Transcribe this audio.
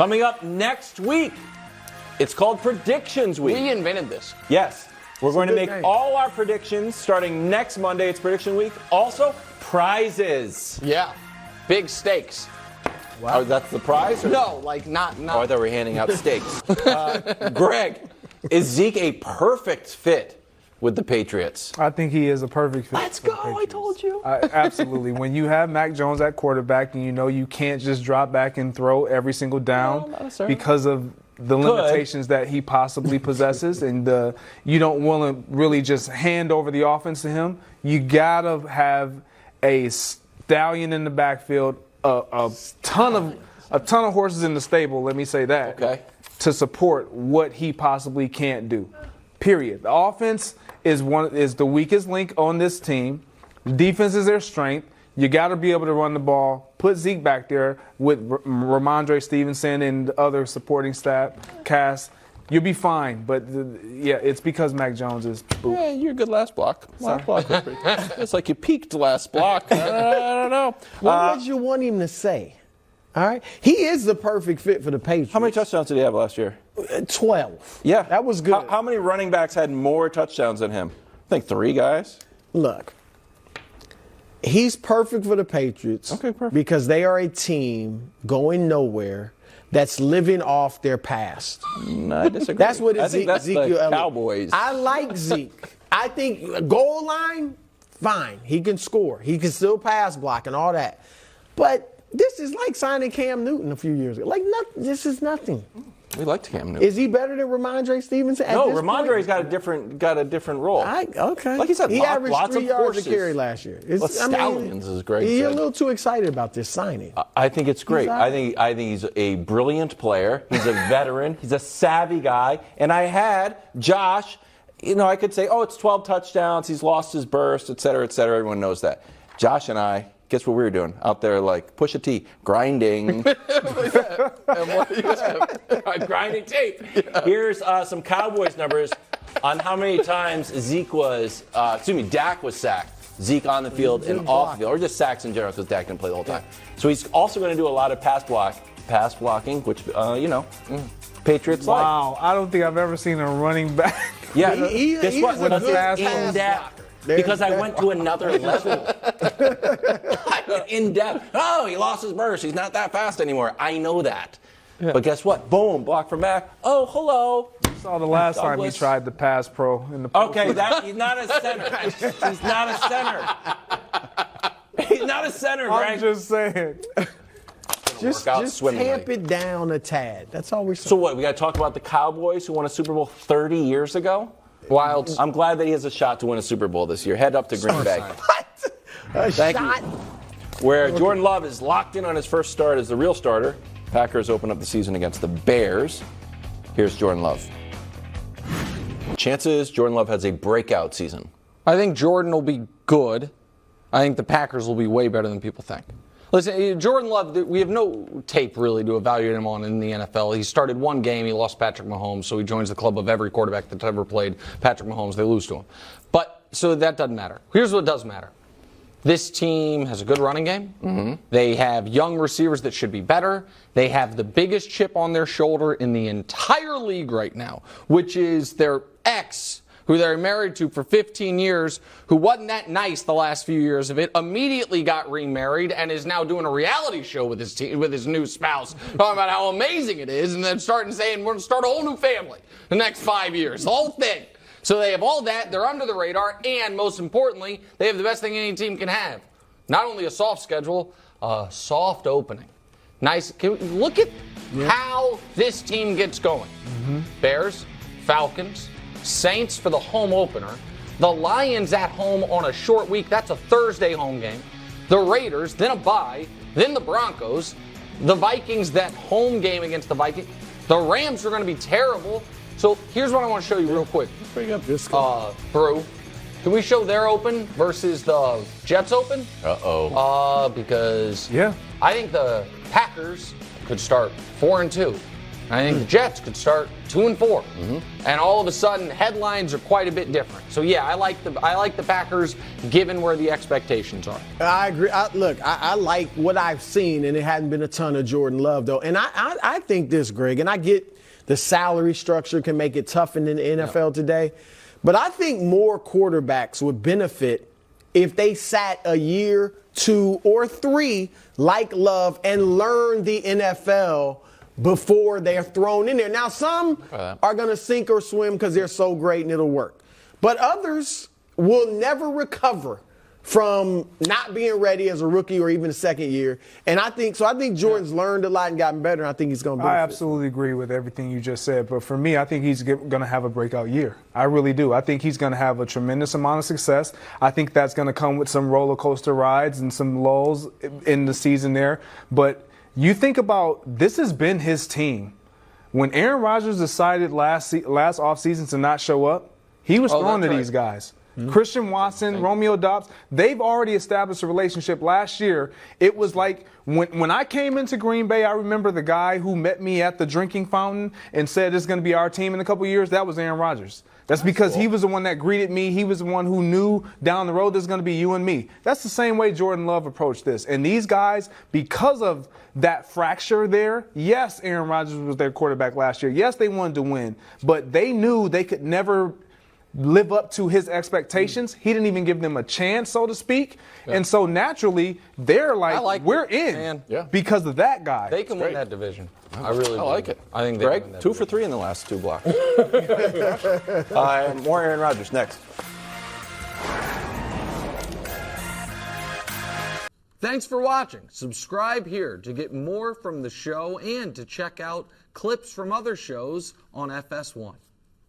Coming up next week, it's called Predictions Week. We invented this. Yes. We're going to make name. all our predictions starting next Monday. It's Prediction Week. Also, prizes. Yeah. Big stakes. Wow. Oh, that's the prize? Or? No, like not. Oh, I thought we were handing out steaks. Greg, is Zeke a perfect fit with the Patriots? I think he is a perfect fit. Let's for the go, I Patriots. told you. Absolutely. When you have Mac Jones at quarterback and you know you can't just drop back and throw every single down not necessarily. because of the limitations that he possibly possesses and you don't want to really just hand over the offense to him, you got to have a stallion in the backfield, a ton of horses in the stable, let me say that, Okay. to support what he possibly can't do. Period. The offense is the weakest link on this team. Defense is their strength. You got to be able to run the ball. Put Zeke back there with Ramondre Stevenson and other supporting staff cast. You'll be fine. But it's because Mac Jones is. Yeah, you're a good last block. Last block was pretty. It's like you peaked last block. I don't know. What would you want him to say? All right. He is the perfect fit for the Patriots. How many touchdowns did he have last year? 12. Yeah. That was good. How many running backs had more touchdowns than him? I think 3 guys. Look, he's perfect for the Patriots. Okay, perfect. Because they are a team going nowhere that's living off their past. No, I disagree. That's what I think that's Ezekiel the Elliott. Cowboys. I like Zeke. I think goal line, fine. He can score. He can still pass block and all that. But this is like signing Cam Newton a few years ago. Like, this is nothing. We liked Cam Newton. Is he better than Ramondre Stevenson? No, Ramondre's got a different role. Okay. Like you said, he averaged lots 3 of yards horses. a carry last year. Stallions, as Greg You're said. a little too excited about this signing. I think it's great. all I think he's a brilliant player. He's a veteran. He's a savvy guy. And I had Josh. I could say, it's 12 touchdowns. He's lost his burst, et cetera, et cetera. Everyone knows that. Josh and I. Guess what we were doing out there, like Pusha T, grinding. Grinding tape. Yeah. Here's some Cowboys numbers on how many times Dak was sacked. Zeke on the field and off the field, or just sacks in general because Dak didn't play the whole time. So he's also going to do a lot of pass blocking, which Patriots like. Wow, I don't think I've ever seen a running back. Yeah, guess what? Because it's in depth. Because I went to another level. I went in depth. Oh, he lost his burst. He's not that fast anymore. I know that. Yeah. But guess what? Boom, block from Mac. Oh, hello. Saw the last time he tried the pass pro in the post. Okay, he's not a center. He's not a center. He's not a center, Greg. I'm just saying. Just tamp it down a tad. That's all we're saying. So what? We got to talk about the Cowboys who won a Super Bowl 30 years ago. Wildes. I'm glad that he has a shot to win a Super Bowl this year. Head up to Green Bay. What? Thank shot? you. Where Jordan Love is locked in on his first start as the real starter. Packers open up the season against the Bears. Here's Jordan Love. Chances Jordan Love has a breakout season. I think Jordan will be good. I think the Packers will be way better than people think. Listen, Jordan Love, we have no tape really to evaluate him on in the NFL. He started one game, he lost Patrick Mahomes, so he joins the club of every quarterback that's ever played Patrick Mahomes. They lose to him. So that doesn't matter. Here's what does matter. This team has a good running game. Mm-hmm. They have young receivers that should be better. They have the biggest chip on their shoulder in the entire league right now, which is their ex, who they're married to for 15 years, who wasn't that nice the last few years of it, immediately got remarried and is now doing a reality show with his new spouse, talking about how amazing it is, and then saying we're going to start a whole new family the next 5 years, the whole thing. So they have all that, they're under the radar, and most importantly, they have the best thing any team can have. Not only a soft schedule, a soft opening. Nice. Look at how this team gets going. Mm-hmm. Bears, Falcons, Saints for the home opener. The Lions at home on a short week. That's a Thursday home game. The Raiders, then a bye, then the Broncos. The Vikings, that home game against the Vikings. The Rams are going to be terrible. So here's what I want to show you real quick. Let's bring up this guy. Brew. Can we show their open versus the Jets open? Uh-oh. Because I think the Packers could start 4-2. I think the Jets could start 2-4, and all of a sudden headlines are quite a bit different. So yeah, I like the Packers given where the expectations are. I agree. I like what I've seen, and it hasn't been a ton of Jordan Love though. And I think this, Greg, and I get the salary structure can make it tough in the NFL today, but I think more quarterbacks would benefit if they sat a year, 2, or 3 like Love and learned the NFL before they're thrown in there. Now, some are going to sink or swim because they're so great and it'll work. But others will never recover from not being ready as a rookie or even a second year. And I think Jordan's learned a lot and gotten better, and I think he's going to benefit. I absolutely agree with everything you just said. But for me, I think he's going to have a breakout year. I really do. I think he's going to have a tremendous amount of success. I think that's going to come with some roller coaster rides and some lulls in the season there. But you think about this has been his team. When Aaron Rodgers decided last offseason to not show up, he was throwing to these guys. Christian Watson, Romeo Doubs, they've already established a relationship. Last year, it was like when I came into Green Bay, I remember the guy who met me at the drinking fountain and said it's going to be our team in a couple of years. That was Aaron Rodgers. That's because he was the one that greeted me. He was the one who knew down the road there's going to be you and me. That's the same way Jordan Love approached this. And these guys, because of that fracture there, yes, Aaron Rodgers was their quarterback last year. Yes, they wanted to win. But they knew they could never live up to his expectations. He didn't even give them a chance, so to speak. Yeah. And so naturally, they're like we're in because of that guy. They can win that division. I really like it. I think they Greg, win that 2 for 3 in the last 2 blocks. More Aaron Rodgers next. Thanks for watching. Subscribe here to get more from the show and to check out clips from other shows on FS1.